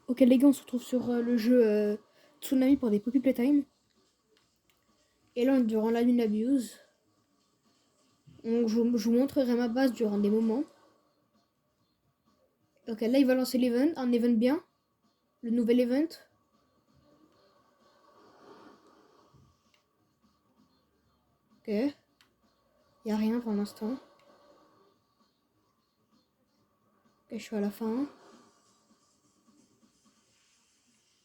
Ok les gars, on se retrouve sur le jeu Tsunami pour des Poppy Playtime. Et là, durant la lune abuse, je vous montrerai ma base durant des moments. Ok, là il va lancer l'event, un event bien, le nouvel event. Ok, y a rien pour l'instant. Ok, je suis à la fin.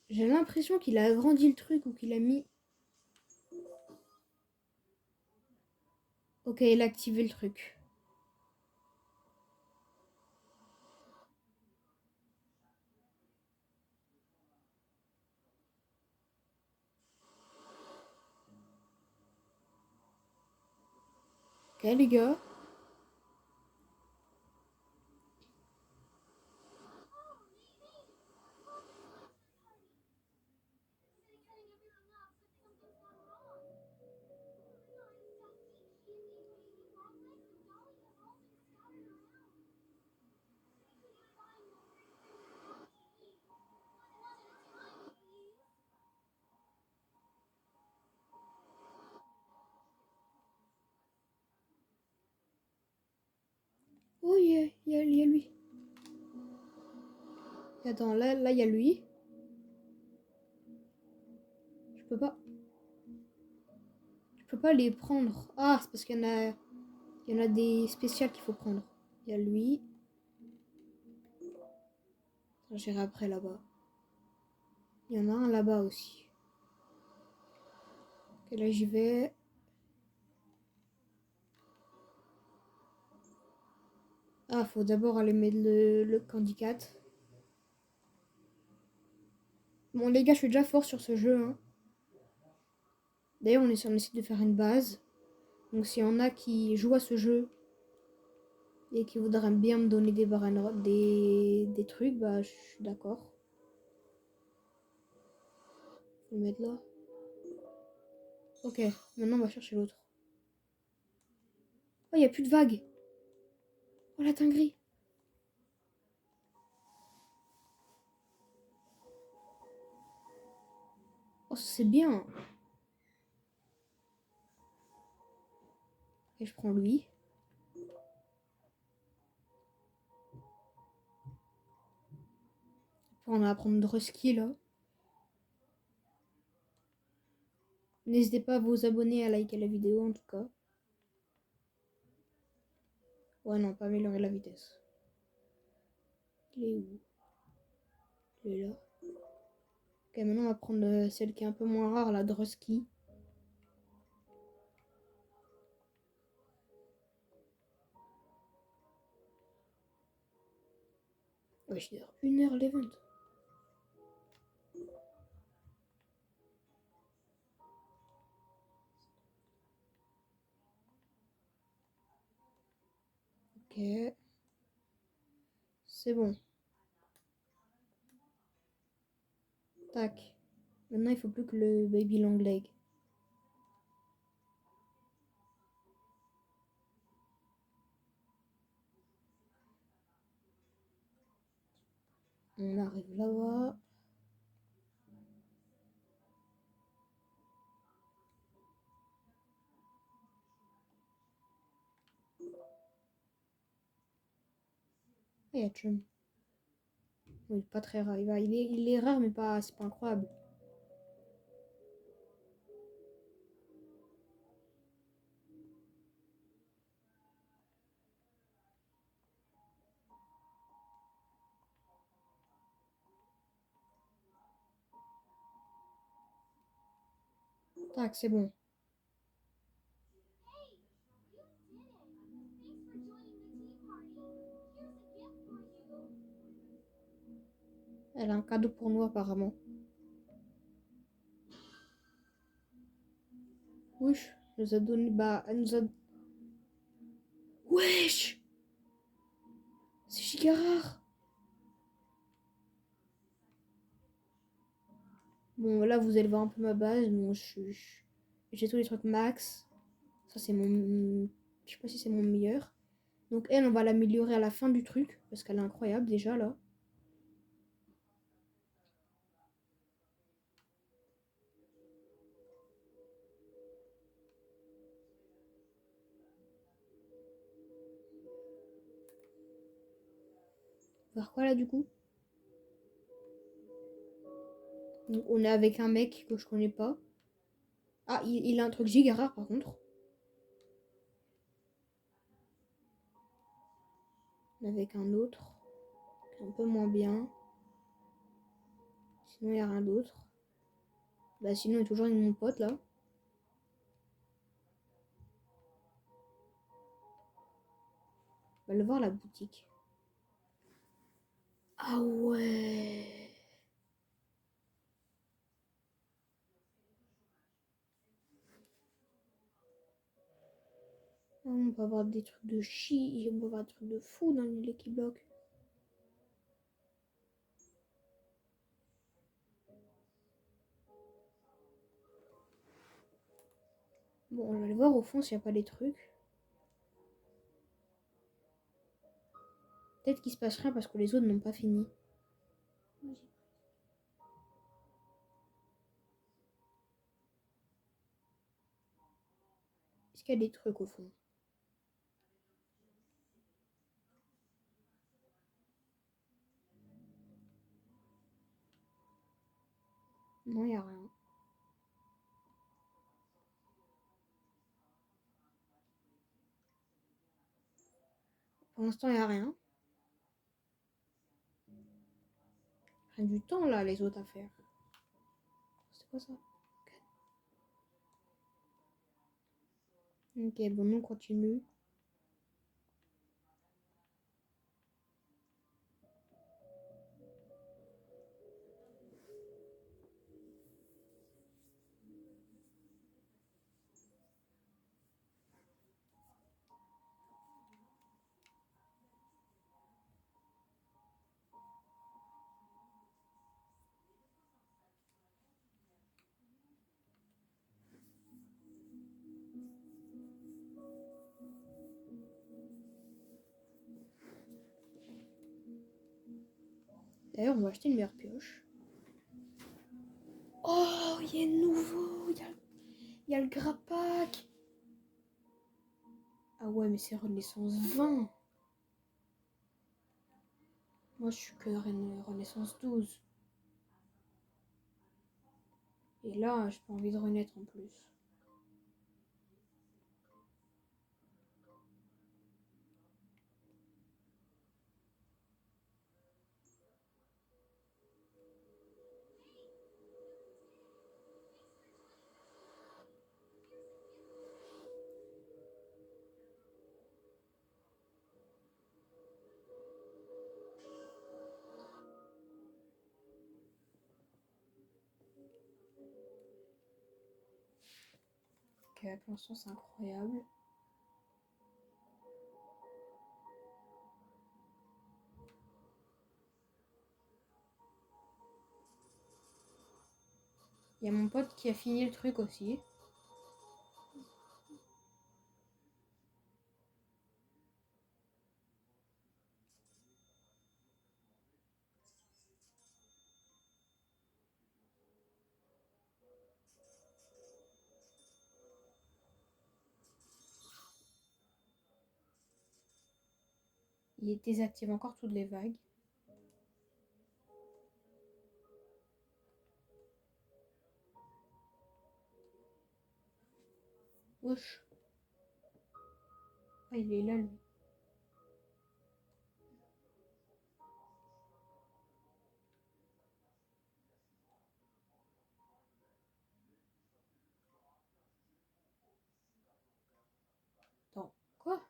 J'ai l'impression qu'il a agrandi le truc ou qu'il a mis... Ok, il a activé le truc. Ok les gars. Oh y a lui. Attends, là il y a lui. Je peux pas... Je peux pas les prendre. Ah, c'est parce qu'il y en a... Il y en a des spéciales qu'il faut prendre. Il y a lui. J'irai après là-bas. Il y en a un là-bas aussi. Ok, là j'y vais. Ah, faut d'abord aller mettre le Candy Cat. Bon les gars, je suis déjà fort sur ce jeu. Hein. D'ailleurs, on essaie de faire une base. Donc s'il y en a qui jouent à ce jeu et qui voudraient bien me donner des trucs, bah je suis d'accord. Faut le mettre là. Ok, maintenant on va chercher l'autre. Oh, il n'y a plus de vagues. Oh la dinguerie. Oh, c'est bien. Et je prends lui. Après, on va prendre Drusky là. N'hésitez pas à vous abonner, à liker la vidéo en tout cas. Ouais, non, pas améliorer la vitesse. Il est où? Il est là. Ok, maintenant on va prendre celle qui est un peu moins rare, la Drusky. Ouais, je suis 1h l'event. Ok. C'est bon. Tac. Maintenant, il faut plus que le baby long leg. On arrive là-bas. Ah, il y a Chum. Oui, pas très rare. Il est rare, mais pas, c'est pas incroyable. Tac, c'est bon. Elle a un cadeau pour nous, apparemment. Wesh, elle nous a donné. Bah, elle nous a. Wesh! C'est giga rare! Bon, là, vous allez voir un peu ma base. Bon, j'ai tous les trucs max. Ça, c'est mon. Je sais pas si c'est mon meilleur. Donc, elle, on va l'améliorer à la fin du truc. Parce qu'elle est incroyable déjà, là. Vers quoi là du coup? Donc, on est avec un mec que je connais pas. Ah, il a un truc giga rare par contre. Avec un autre, qui est un peu moins bien. Sinon, il n'y a rien d'autre. Bah, sinon, il est toujours avec mon pote là. On va le voir la boutique. Ah ouais. Ah, on peut avoir des trucs de chi, on peut avoir des trucs de fou dans les Lucky Block. Bon, on va aller voir au fond s'il n'y a pas des trucs. Peut-être qu'il se passe rien parce que les autres n'ont pas fini. Est-ce qu'il y a des trucs au fond? Non, il n'y a rien. Pour l'instant, il n'y a rien. Rien du temps là, les autres à faire. C'est quoi ça? Ok, bon, on continue. D'ailleurs, on va acheter une meilleure pioche. Oh, il y a nouveau. Il y a le grappac. Ah ouais, mais c'est Renaissance 20. Moi, je suis que Renaissance 12. Et là, j'ai pas envie de renaître en plus. Ok, pour l'instant, c'est incroyable. Il y a mon pote qui a fini le truc aussi. Il désactive encore toutes les vagues. Wesh. Ah, il est là, lui. Attends, quoi?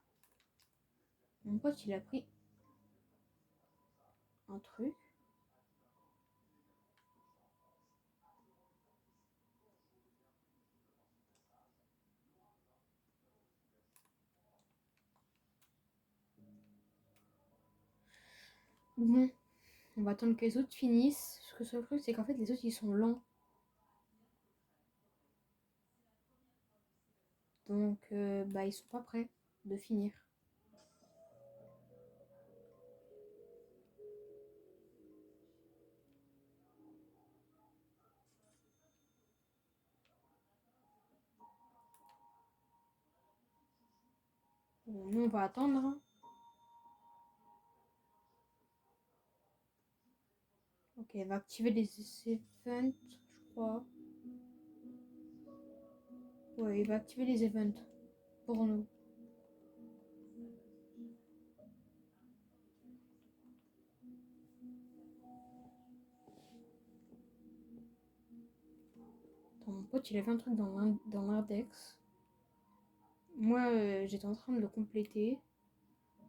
Mon pote, il a pris un truc. Bon, on va attendre que les autres finissent. Ce que le truc, c'est qu'en fait, les autres, ils sont lents. Donc, bah, ils sont pas prêts de finir. Bon, nous, on va attendre. Ok, elle va activer les events, je crois. Ouais, il va activer les events pour nous. Attends, mon pote, il avait un truc dans l'index. Moi, j'étais en train de le compléter.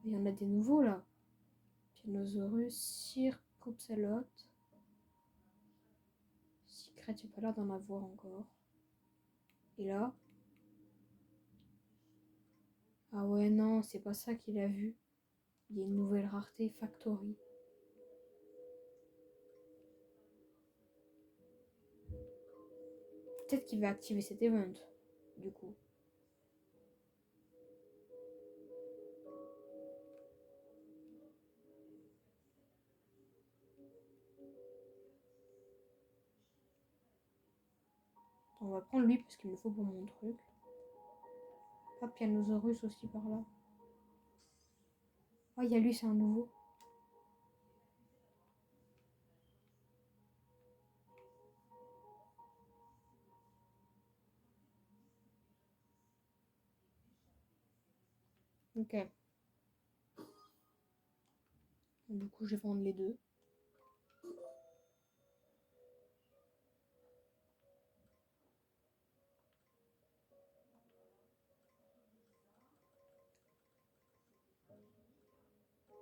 Il y en a des nouveaux là. Pianosaurus, Circopsalot. Secret, j'ai pas l'air d'en avoir encore. Et là. Ah ouais, non, c'est pas ça qu'il a vu. Il y a une nouvelle rareté, Factory. Peut-être qu'il va activer cet event, du coup. On va prendre lui parce qu'il me faut pour mon truc. Pas Pianosaurus aussi par là. Ah, il y a lui, c'est un nouveau. Ok. Du coup, je vais vendre les deux.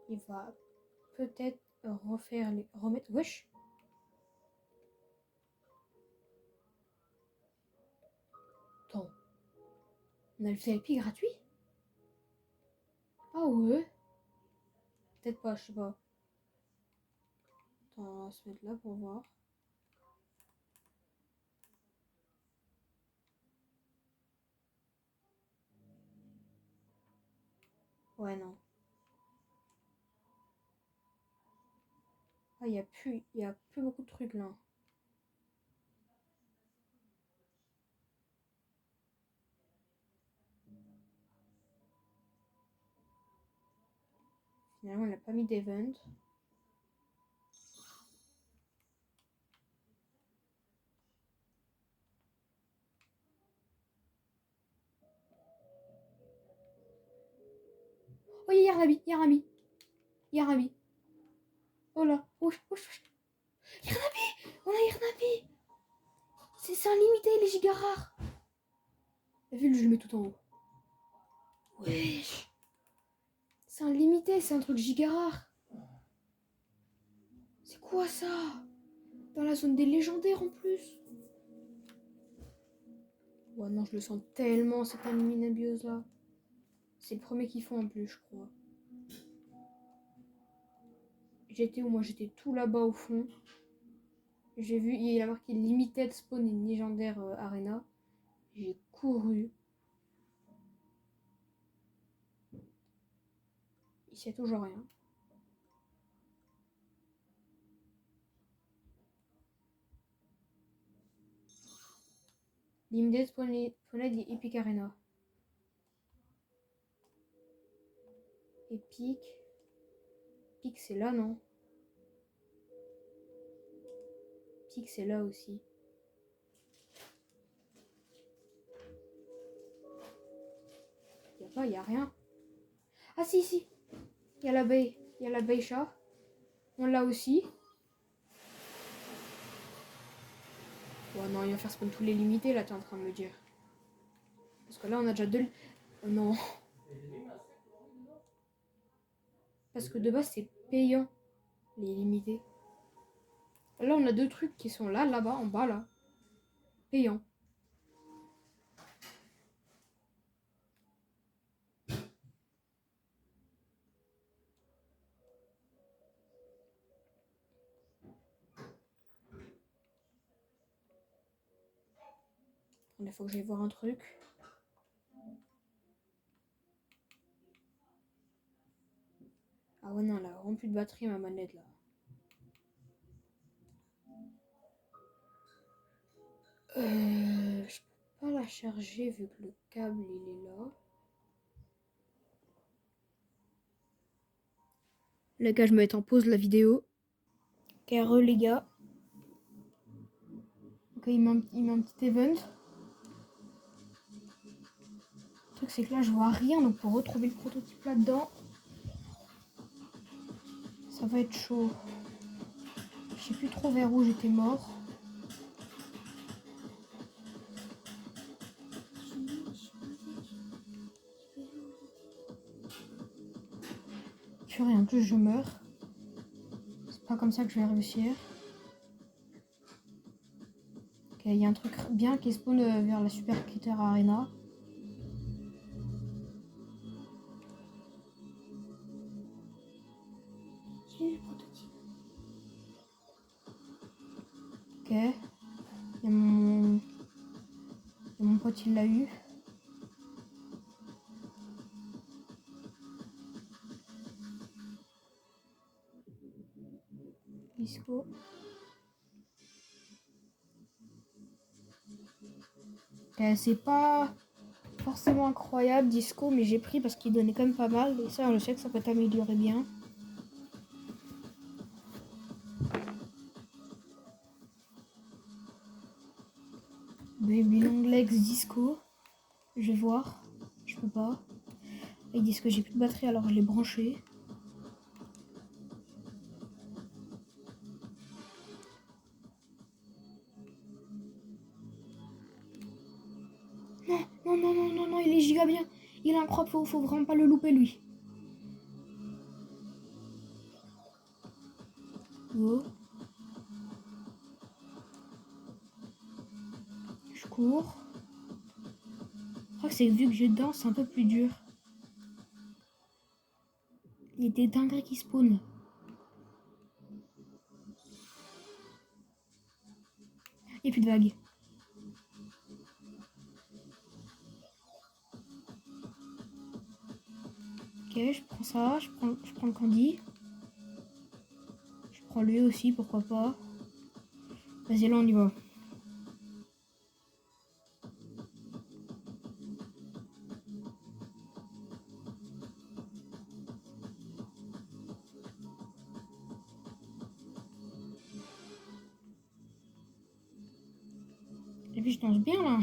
Il va peut-être remettre. Wesh! Attends. On a le VIP gratuit? Ah ouais? Peut-être pas, je sais pas. Attends, on va se mettre là pour voir. Ouais, non. Ah, il y a plus beaucoup de trucs là. Finalement, il n'a pas mis d'event. Oh, il y a Rabi, il y a Rabi. Il y a Rabi. Oh là, wesh, wesh, wesh. Yarnabi! On a Yarnabi! C'est un limité, les gigas rares. T'as vu, je le mets tout en haut. Wesh! C'est un limité, c'est un truc giga rare. C'est quoi ça? Dans la zone des légendaires en plus. Ouais, non, je le sens tellement, cette Aminabiose là. C'est le premier qu'ils font en plus, je crois. J'étais où? Moi, j'étais tout là-bas au fond. J'ai vu, il a marqué Limited Spawn in Légendaire Arena. J'ai couru. Ici, il n'y a toujours rien. Limited Spawned Epic Arena. Epic. Epic, c'est là, non? Epic, c'est là aussi. Y a pas, y a rien. Ah si, si. Il y a l'abeille. Il y a l'abeille chat. On l'a aussi. Ouais, non, il va faire spawn tous les limités, là, t'es en train de me dire. Parce que là, on a déjà deux... Oh, non. Parce que de base, c'est payant, les limités. Là, on a deux trucs qui sont là, là-bas, en bas, là. Payant. Il faut que j'aille voir un truc. Ah ouais, non, elle a vraiment plus de batterie, ma manette, là. Je peux pas la charger vu que le câble, il est là. Les gars, je me mets en pause la vidéo. Ok, les gars. Ok, il met un petit event. Le truc, c'est que là, je vois rien. Donc, pour retrouver le prototype là-dedans, ça va être chaud. Je sais plus trop vers où j'étais mort. Purée, en plus, je meurs. C'est pas comme ça que je vais réussir. Ok, il y a un truc bien qui spawn vers la Super Critter Arena. J'ai eu le prototype. Ok. Il y a mon pote, il l'a eu. Disco. Ok, c'est pas forcément incroyable, Disco, mais j'ai pris parce qu'il donnait quand même pas mal. Et ça, je sais que ça peut t'améliorer bien. Baby Long Legs Disco. Je vais voir. Je peux pas. Ils disent que j'ai plus de batterie, alors je l'ai branché. Non, non, non, non, non, non, il est giga bien. Il est incroyable, faut vraiment pas le louper, lui. Oh. Je cours. Je crois que c'est vu que j'ai dedans, c'est un peu plus dur. Il y a des dingueries qui spawnent. Il n'y a plus de vagues. Ok, je prends ça, je prends le candy. Je prends lui aussi, pourquoi pas. Vas-y, là on y va. Et puis je danse bien là.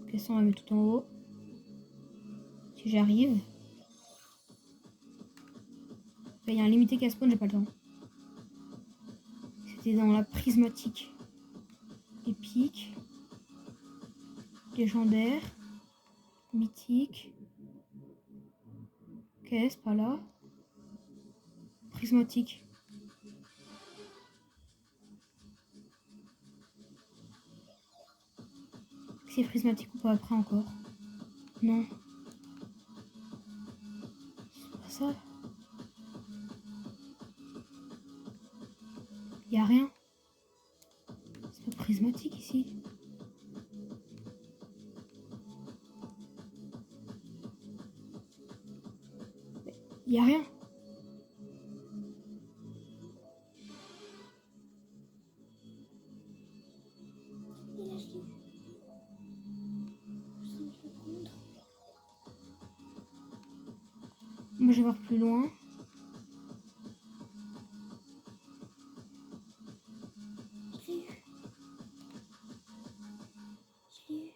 Ok, ça on va mettre tout en haut. Si j'arrive. Il y a un limité qui a spawn, j'ai pas le temps. C'était dans la prismatique. Épique. Légendaire. Mythique. Ok, c'est pas là. Prismatique. C'est prismatique ou pas après encore? Non. C'est pas ça. Y a rien. C'est pas prismatique ici. Y a rien. Et là, je l'ai vu. Je sens que je le prendre. Moi je vais voir plus loin. Je l'ai eu. Je l'ai eu.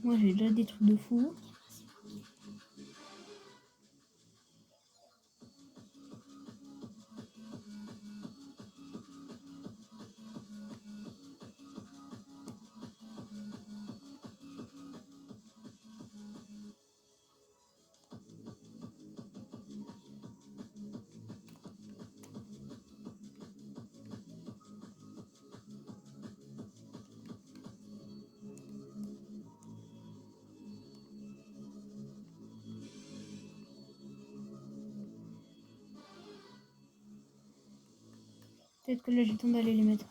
Moi j'ai déjà des trucs de fou. Peut-être que là j'ai le temps d'aller les mettre.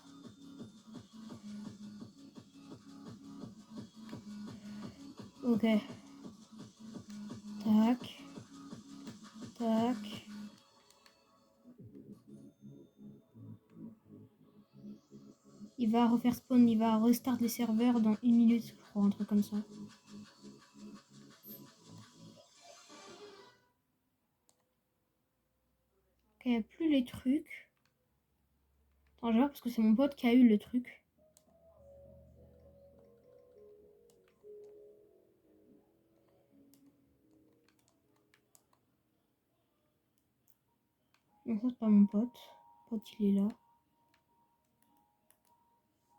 Ok. Tac. Tac. Il va refaire spawn, il va restart les serveurs dans 1 minute, je crois, un truc comme ça. il n'y a plus les trucs. Attends, je vais voir parce que c'est mon pote qui a eu le truc. Donc ça, c'est pas mon pote. Mon pote, il est là.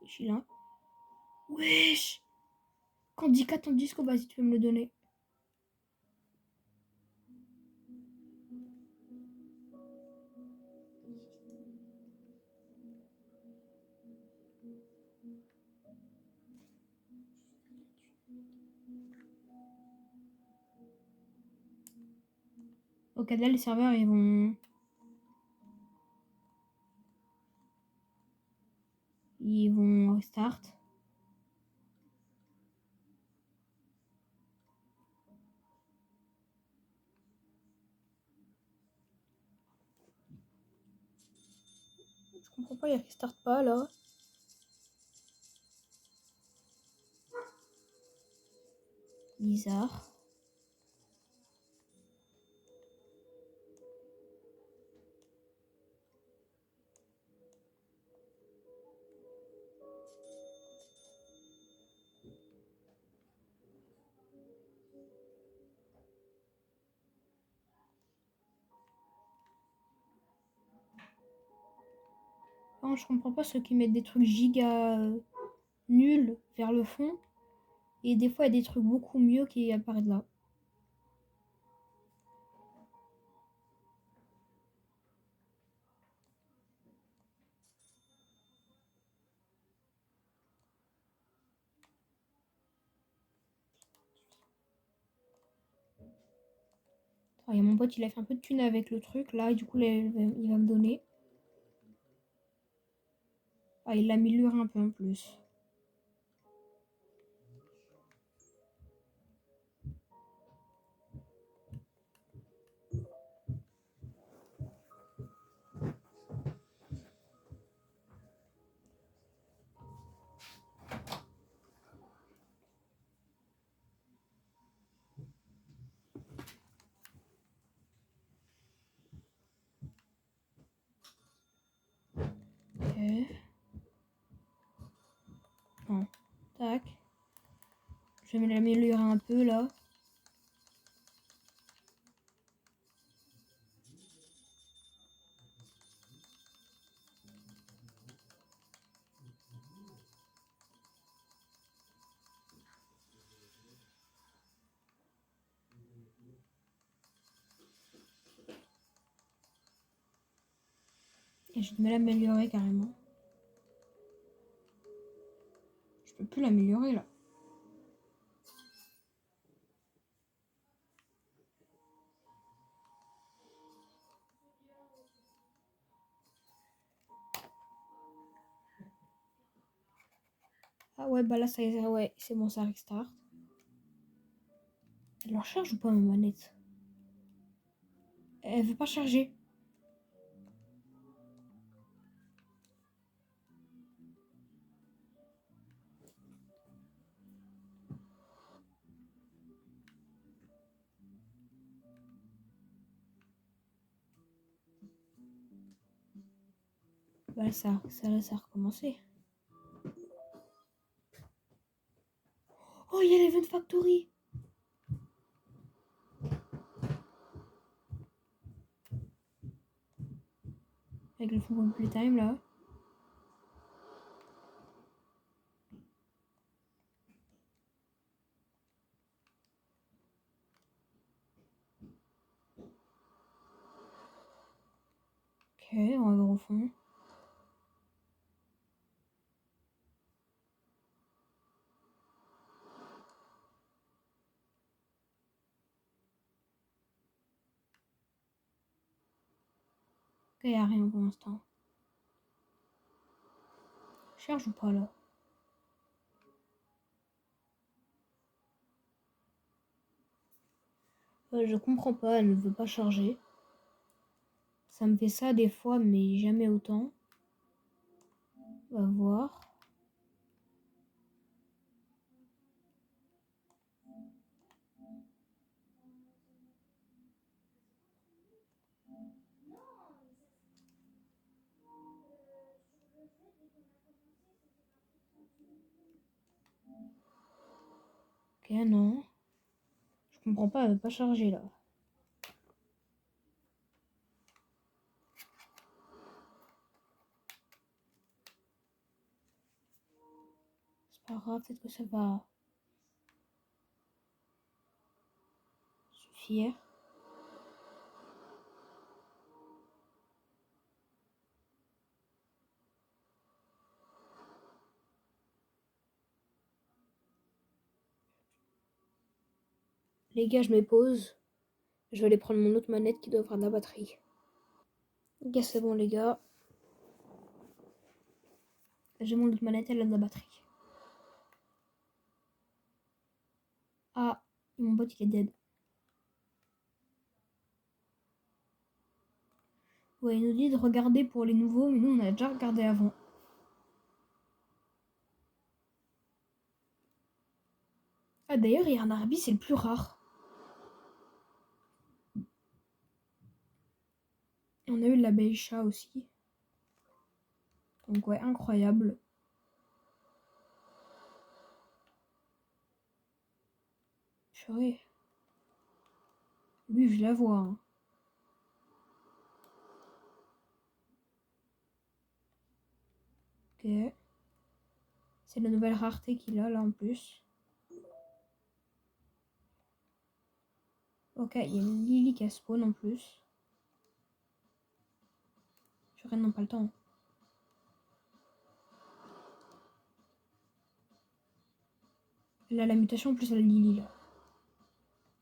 Je suis là. Wesh! Candicat ton disco, vas-y, tu peux me le donner. Ok, là, les serveurs, ils vont restart. Je comprends pas, ils restart pas là. Bizarre. Non, je comprends pas ceux qui mettent des trucs giga nuls vers le fond. Et des fois, il y a des trucs beaucoup mieux qui apparaissent là. Il y a mon pote, il a fait un peu de thune avec le truc là, et du coup, là, il va me donner. Ah, il l'a amélioré un peu en plus. Ok. Bon. Tac. Je vais l'améliorer un peu là. Et je vais l'améliorer carrément. Je peux plus l'améliorer là. Ah ouais, bah là, ça y est, ouais, c'est bon, ça restart. Elle recharge ou pas ma manette? Elle veut pas charger. Bah ça a recommencé. Oh, il y a l'Event Factory. Avec le fond Playtime là. Ok, on va voir au fond. Ok, il n'y a rien pour l'instant. Charge ou pas là? Je comprends pas, elle ne veut pas charger. Ça me fait ça des fois, mais jamais autant. On va voir. Ok, non. Je comprends pas, elle veut pas charger là. C'est pas grave, peut-être que ça va suffire. Les gars, je me pose. Je vais aller prendre mon autre manette qui doit avoir de la batterie. Ok, c'est bon les gars. J'ai mon autre manette, elle a de la batterie. Ah, mon bot il est dead. Ouais, il nous dit de regarder pour les nouveaux, mais nous on a déjà regardé avant. Ah d'ailleurs, il y a un Arby, c'est le plus rare. On a eu la Beisha aussi. Donc ouais, incroyable. Purée. Lui, je la vois. Hein. Ok. C'est la nouvelle rareté qu'il a là en plus. Ok, il y a une Lily qui a spawn en plus. Purée, non, pas le temps. Elle a la mutation en plus à la Lily là.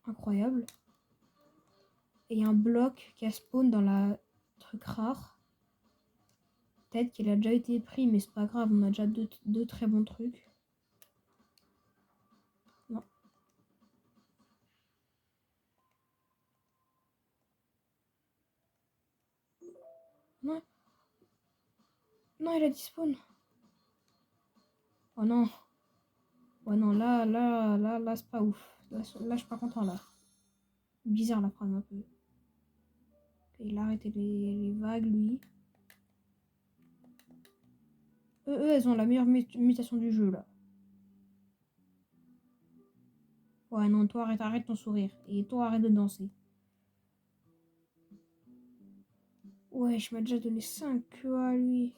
Incroyable. Et il y a un bloc qui a spawn dans la truc rare. Peut-être qu'il a déjà été pris, mais c'est pas grave, on a déjà deux très bons trucs. Non. Non. Non, il a dit spawn. Oh non. Ouais, non, là, c'est pas ouf. Là, je suis pas content, là. Bizarre, la phrase, un peu. Il a arrêté les vagues, lui. Eux, elles ont la meilleure mutation du jeu, là. Ouais, non, toi, arrête ton sourire. Et toi, arrête de danser. Ouais, je m'ai déjà donné 5 queues à lui.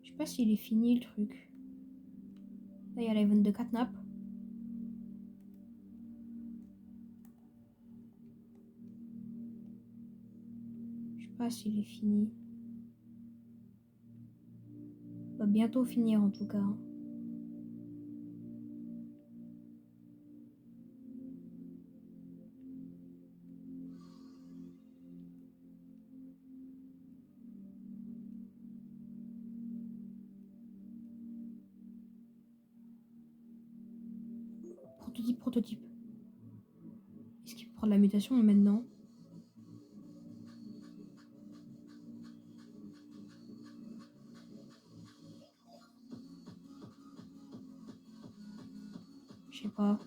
Je sais pas s'il est fini, le truc. Là, il y a l'event de Catnap. Je sais pas s'il est fini. Va bientôt finir, en tout cas. Prototype. Est-ce qu'il peut prendre la mutation maintenant? Je sais pas.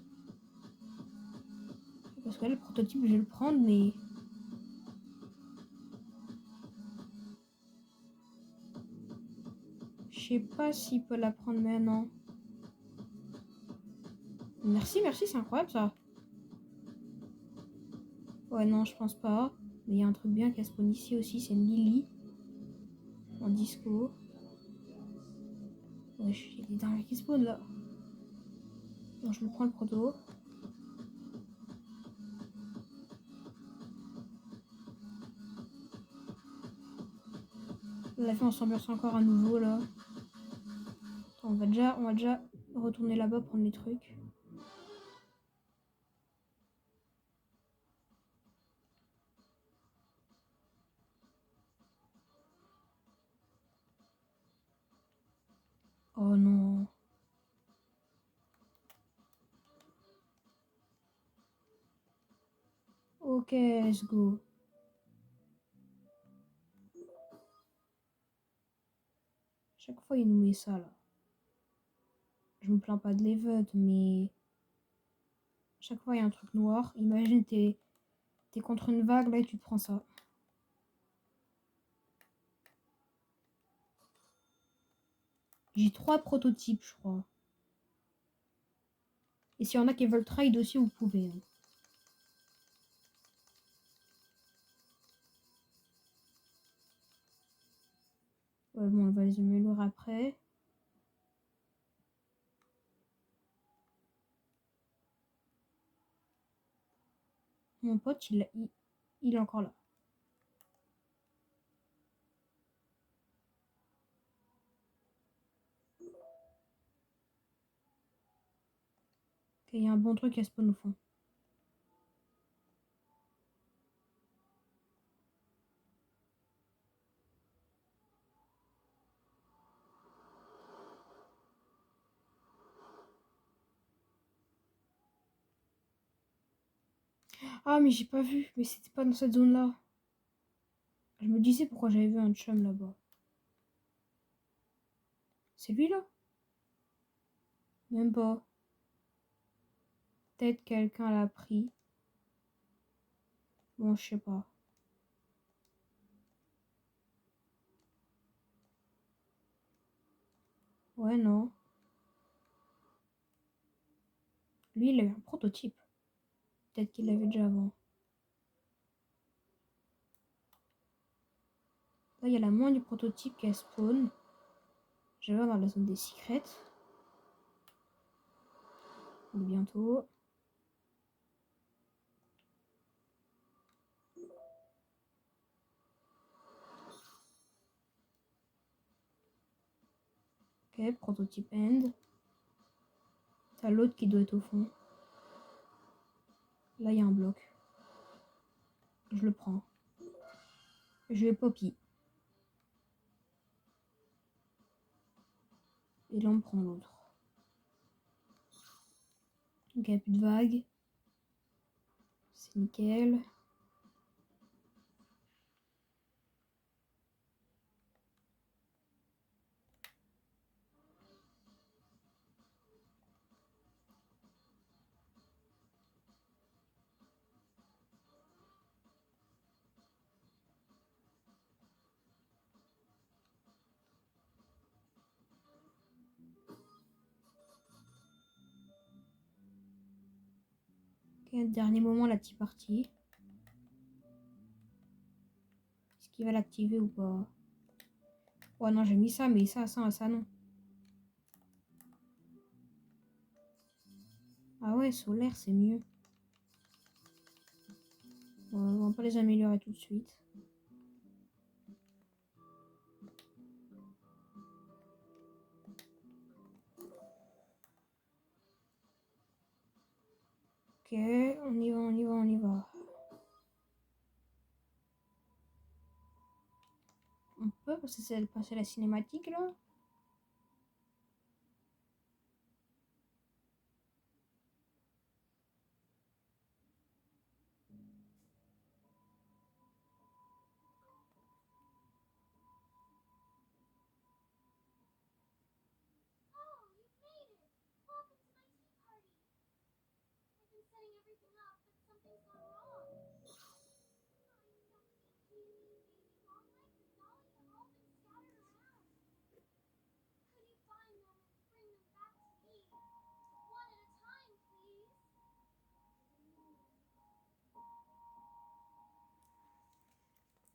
Parce que là, le prototype, je vais le prendre, mais... Je sais pas s'il peut la prendre maintenant. Merci, c'est incroyable, ça. Ouais, non, je pense pas. Mais il y a un truc bien qui a spawn ici aussi, c'est une Lily. En disco. Wesh, il y a des dingues qui spawn, là. Bon, je me prends le proto. La fin, on s'ambiance encore à nouveau, là. Attends, on va déjà retourner là-bas prendre les trucs. Oh non. Ok, let's go. Chaque fois, il nous met ça, là. Je me plains pas de l'event, mais... Chaque fois, il y a un truc noir. Imagine, t'es T'es contre une vague là et tu te prends ça. J'ai 3 prototypes, je crois. Et s'il y en a qui veulent trade aussi, vous pouvez. Hein. Ouais, bon, on va les améliorer après. Mon pote, il est encore là. Il y a un bon truc à spawn au fond. Ah, mais j'ai pas vu. Mais c'était pas dans cette zone-là. Je me disais pourquoi j'avais vu un chum là-bas. C'est lui là? Même pas. Peut-être quelqu'un l'a pris. Bon, je sais pas. Ouais, non. Lui, il a eu un prototype. Peut-être qu'il l'avait déjà avant. Là, il y a la moins du prototype qui a spawn. Je vais voir dans la zone des secrets. Bientôt. Ok, prototype end. T'as l'autre qui doit être au fond. Là, il y a un bloc. Je le prends. Je vais poppy. Et là, on prend l'autre. Ok, plus de vagues. C'est nickel. Ok, dernier moment, la petite partie. Est-ce qu'il va l'activer ou pas? Ouais, non, j'ai mis ça, mais ça, non. Ah ouais, solaire, c'est mieux. On va pas les améliorer tout de suite. Ok, on y va, on y va, on y va. On peut passer la cinématique là?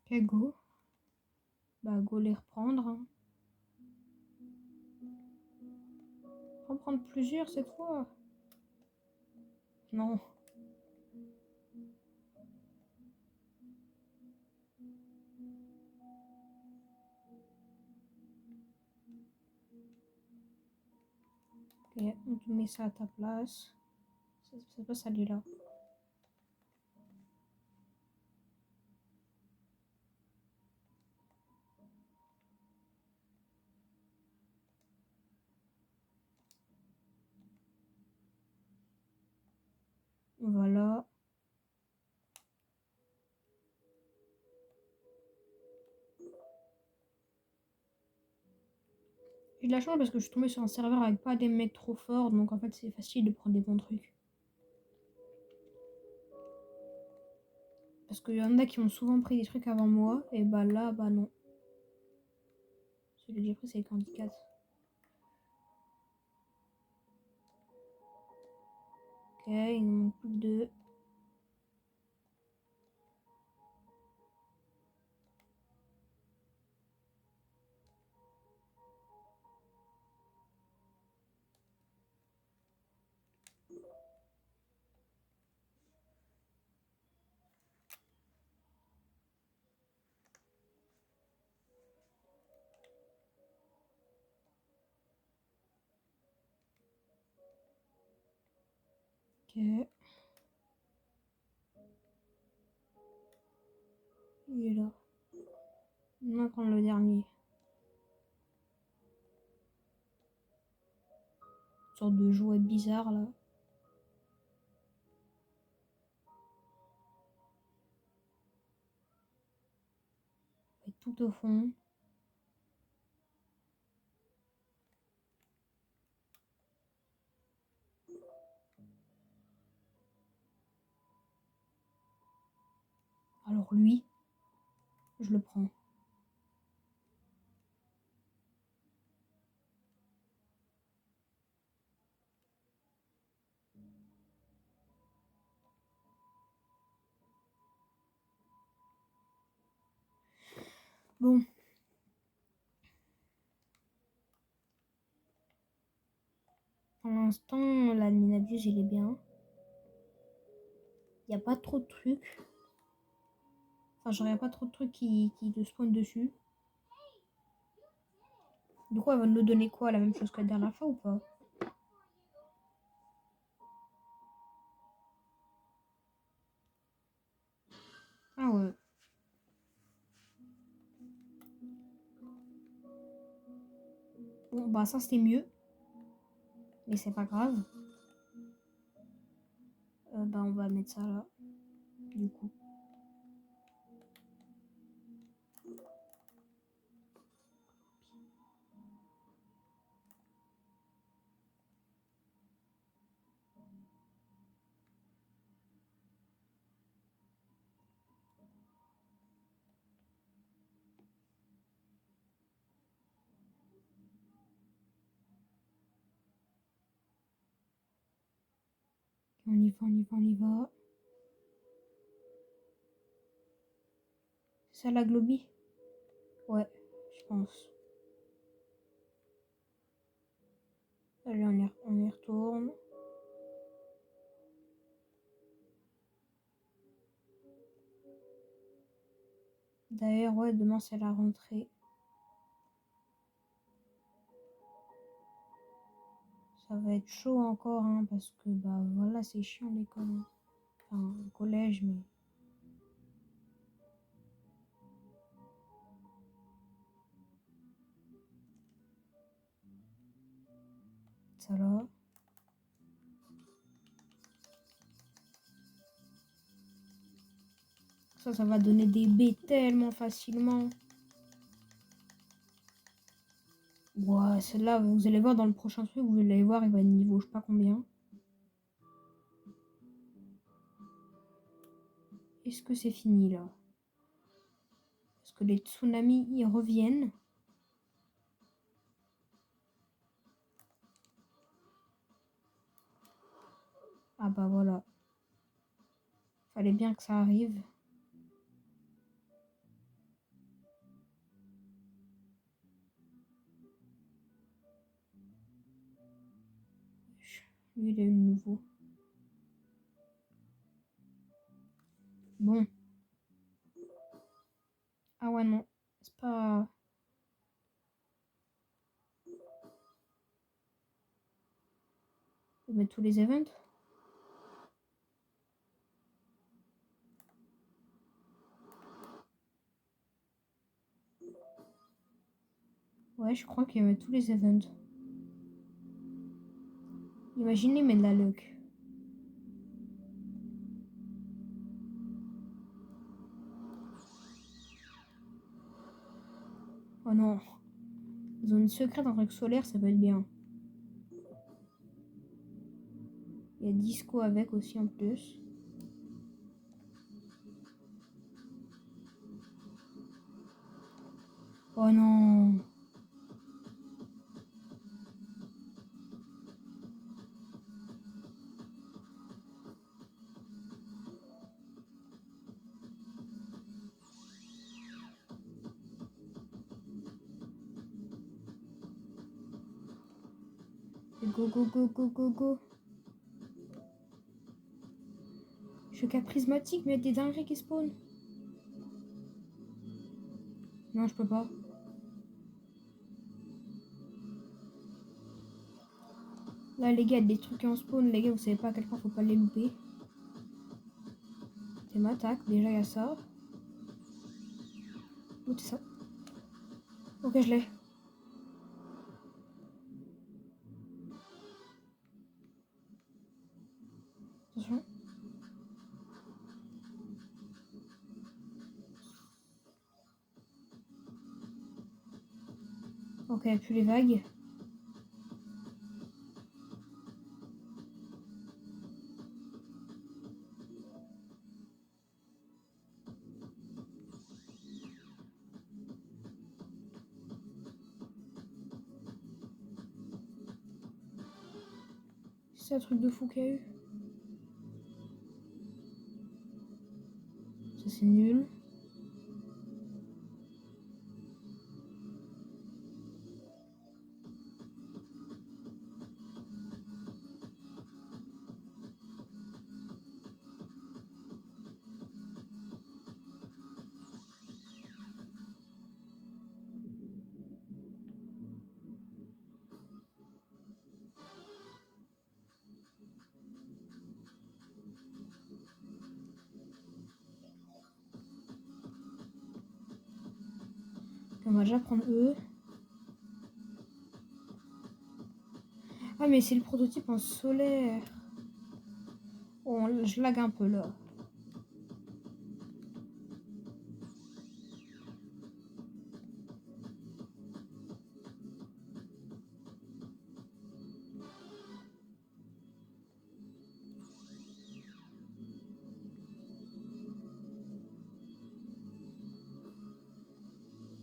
Ok, go. Bah, go les reprendre. Hein. Faut en prendre plusieurs cette fois. Non. Ok, on te met ça à ta place. C'est pas celui-là. Voilà. J'ai de la chance parce que je suis tombée sur un serveur avec pas des mecs trop forts, donc en fait c'est facile de prendre des bons trucs. Parce qu'il y en a qui ont souvent pris des trucs avant moi, et bah là, bah non. Celui que j'ai pris, c'est le Candy 4. Ok, il nous manque plus que 2. Ok. Il est là. On va prendre le dernier. Une sorte de jouet bizarre là. Et tout au fond. Alors lui, je le prends. Bon. Pour l'instant, l'adminabuse, il est bien. Il n'y a pas trop de trucs. Enfin, genre, il n'y a pas trop de trucs qui te spawnent dessus. Du coup, elle va nous donner quoi? La même chose que la dernière fois ou pas? Ah ouais. Bon, bah ça, c'était mieux. Mais c'est pas grave. Bah, on va mettre ça là. Du coup. On y va, on y va, on y va. C'est ça la globie? Ouais, je pense. Allez, on y retourne. D'ailleurs, ouais, demain c'est la rentrée. Ça va être chaud encore, hein, parce que, bah voilà, c'est chiant l'école. Hein. Enfin, le collège, mais... Ça là. Ça va donner des baies tellement facilement. Ouais, celle-là, vous allez voir dans le prochain truc, vous allez voir, il va être niveau je sais pas combien. Est-ce que c'est fini là? Est-ce que les tsunamis y reviennent? Ah bah voilà. Fallait bien que ça arrive. Lui, il a eu le nouveau. Bon. Ah ouais, non. C'est pas... On met tous les events. Ouais, je crois qu'il y avait tous les events. Imaginez, mais de la luck. Oh non. Zone secrète, un truc solaire, ça peut être bien. Il y a disco avec aussi en plus. Oh non. Go, go, go, go, go, go. Je suis qu'à prismatique, mais il y a des dingueries qui spawnent. Non, je peux pas. Là, les gars, il y a des trucs qui en spawn. Les gars, vous savez pas à quel point faut pas les louper. C'est m'attaque. Déjà, il y a ça. Oh, c'est ça. Ok, je l'ai. Attention. Ok, plus les vagues. C'est un truc de fou qu'il y a eu. Ça, c'est nul. On va déjà prendre eux. Ah, mais c'est le prototype en solaire. Oh, je lag un peu là.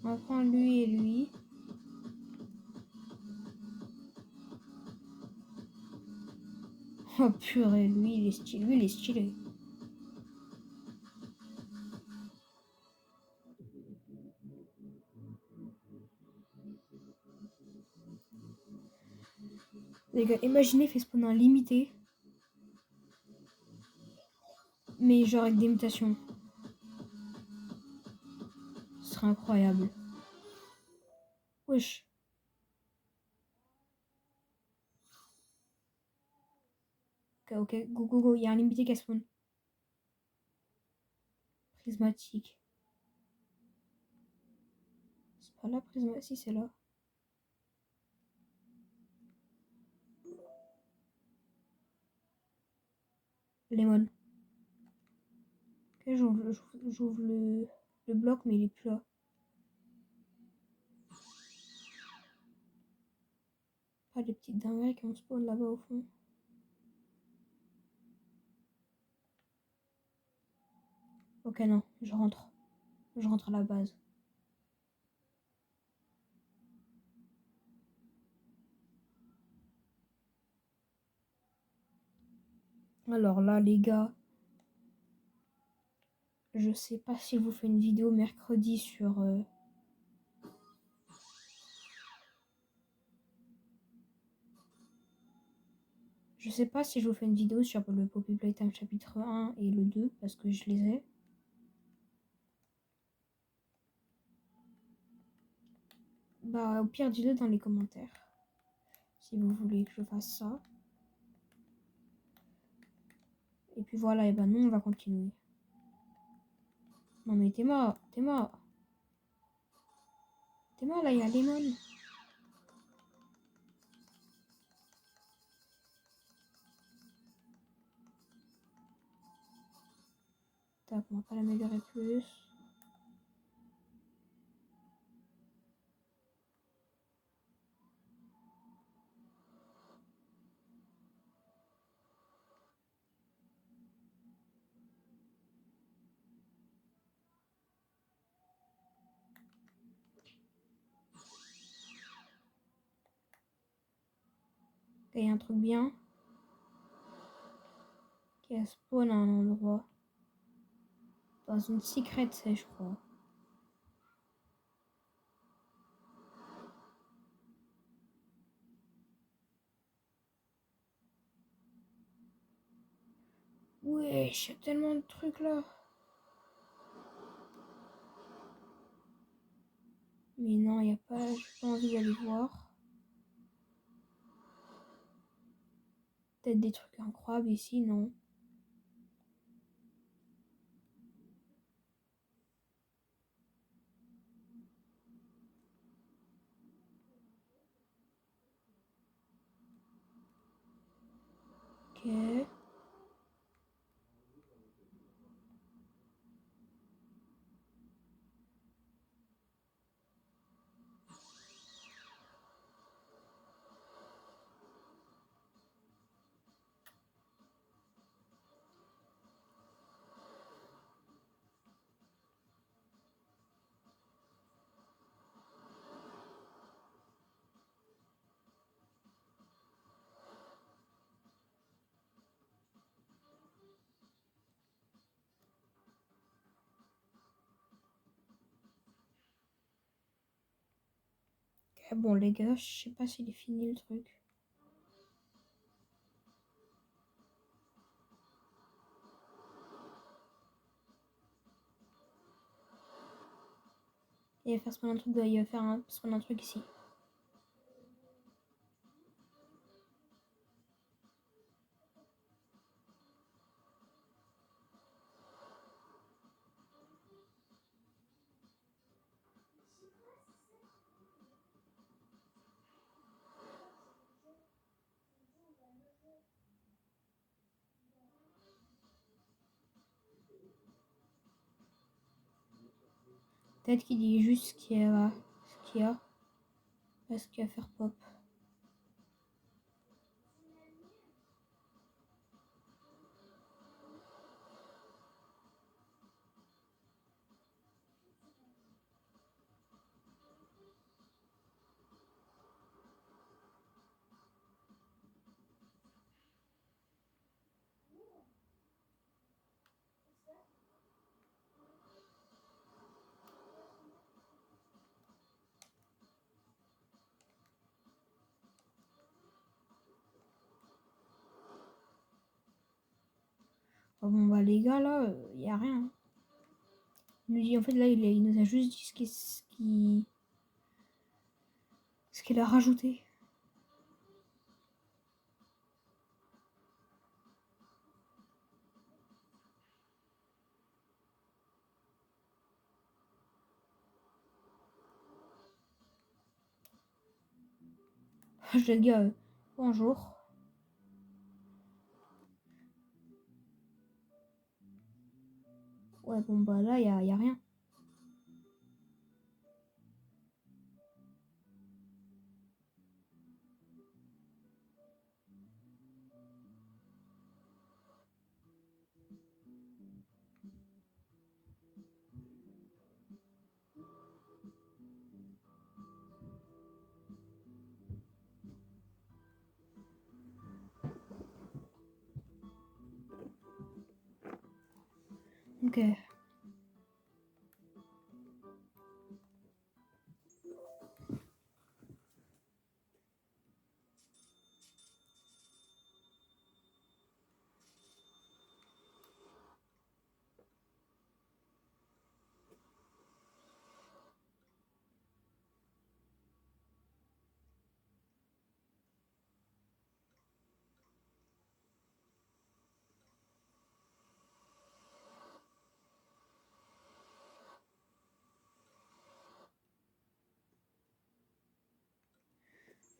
On va prendre lui et lui. Oh purée, lui il est stylé. Lui il est stylé. Les gars, imaginez fait spawn un limité. Mais genre avec des mutations. Ce serait incroyable. Wesh. Ok, ok, go, go, go. Il y a un limité qui a spawn. Prismatique. C'est pas là, prismatique. Si, c'est là. Lemon. Ok, j'ouvre le bloc, mais il est plus là. Pas les petites dingueries qui ont spawn là-bas au fond. Ok, non, je rentre. Je rentre à la base. Alors là, les gars, je sais pas si je vous fais une vidéo mercredi sur... Je sais pas si je vous fais une vidéo sur le Poppy Playtime chapitre 1 et le 2, parce que je les ai. Bah, au pire, dites-le dans les commentaires. Si vous voulez que je fasse ça. Et puis voilà, et ben nous, on va continuer. Non mais t'es mort, t'es mort. T'es mort là, il y a Lemon. Tac, on va pas l'améliorer plus. Il y a un truc bien. Qui a spawn à un endroit. Dans une secret, c'est, je crois. Wesh, y a tellement de trucs là. Mais non, y a pas. J'ai pas envie d'aller voir. Peut-être des trucs incroyables ici, non. Ok. Ok, bon les gars, je sais pas s'il est fini le truc. Il va faire spawn un truc, il va faire spawn un truc ici. Peut-être qu'il dit juste ce qu'il y a. Pas ce qu'il va faire pop. Oh, bon bah les gars là, y a rien. Il nous dit en fait là il nous a juste dit ce qu'il a rajouté. Je dis le gars, bonjour. Ouais bon bah là y a rien. Ok.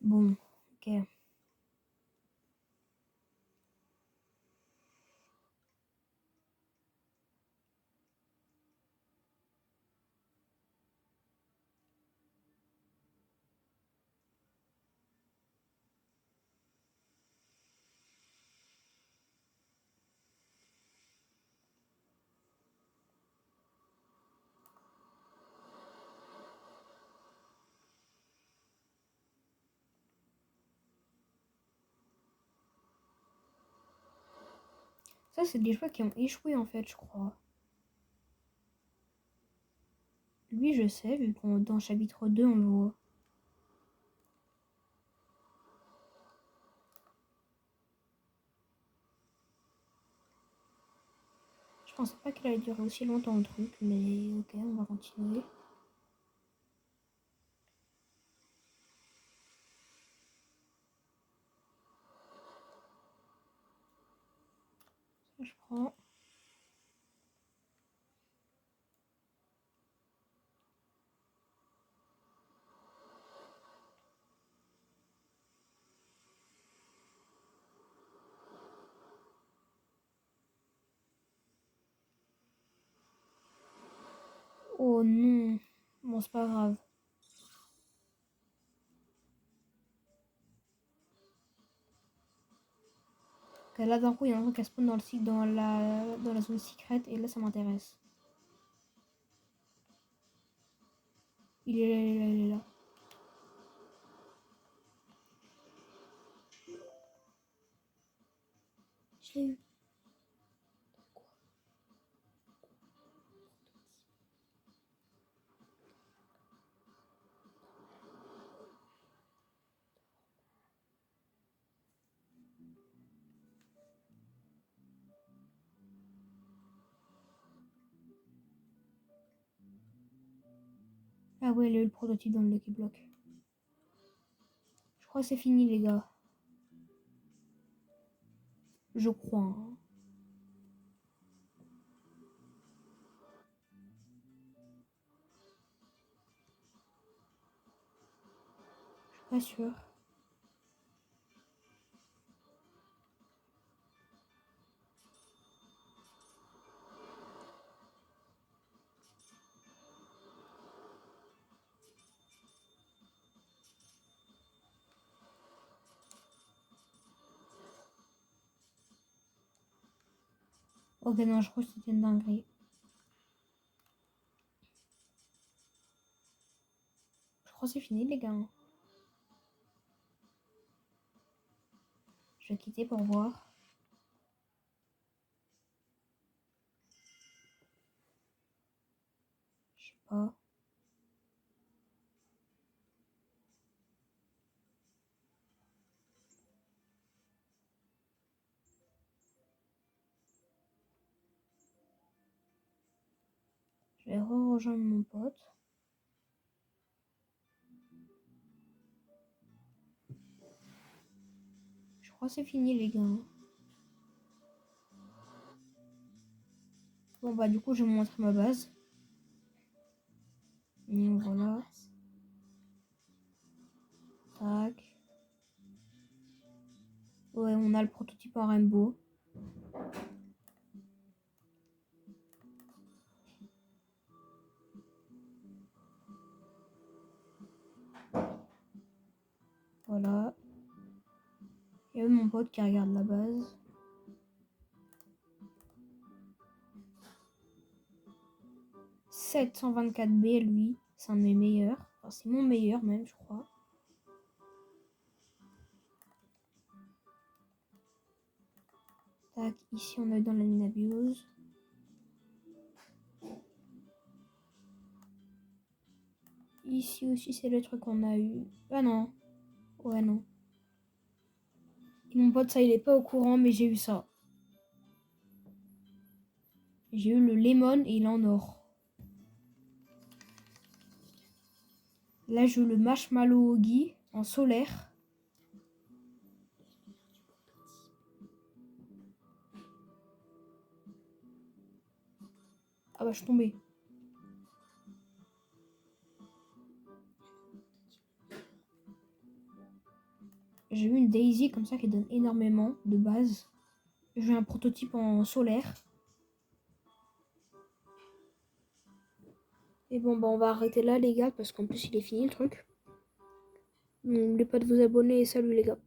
Bon, ok. Ça, c'est des choix qui ont échoué en fait, je crois. Lui, je sais, vu qu'on dans chapitre 2, on le voit. Je pensais pas qu'il allait durer aussi longtemps le truc, mais ok, on va continuer. Ça, je prends. Oh non. Bon, c'est pas grave. Ok, là, d'un coup, il y a un truc qui spawn dans la zone secrète, et là, ça m'intéresse. Il est là, il est là, il est là. Je l'ai eu. Quoi? Ah ouais, il a eu le prototype dans le Lucky Block. Je crois que c'est fini, les gars. Je crois. Hein. Je suis pas sûre. Ok, non, je crois que c'était une dinguerie. Je crois que c'est fini, les gars. Je vais quitter pour voir. Je sais pas. Je vais rejoindre mon pote. Je crois que c'est fini, les gars. Bon, bah, du coup, je vais vous montrer ma base. Et voilà. Tac. Ouais, on a le prototype en rainbow. Voilà. Il y a mon pote qui regarde la base. « 724B, lui, c'est un de mes meilleurs. Enfin, c'est mon meilleur même, je crois. Tac, ici on est dans la mine abuse. Ici aussi c'est le truc qu'on a eu. Ah non. Ouais non. Et mon pote ça il est pas au courant mais j'ai eu ça. J'ai eu le lemon et il est en or. Là j'ai eu le marshmallow Oggy en solaire. Ah bah je suis tombée. J'ai eu une Daisy comme ça qui donne énormément de base. J'ai eu un prototype en solaire. Et bon bah on va arrêter là les gars parce qu'en plus il est fini le truc. N'oubliez pas de vous abonner et salut les gars.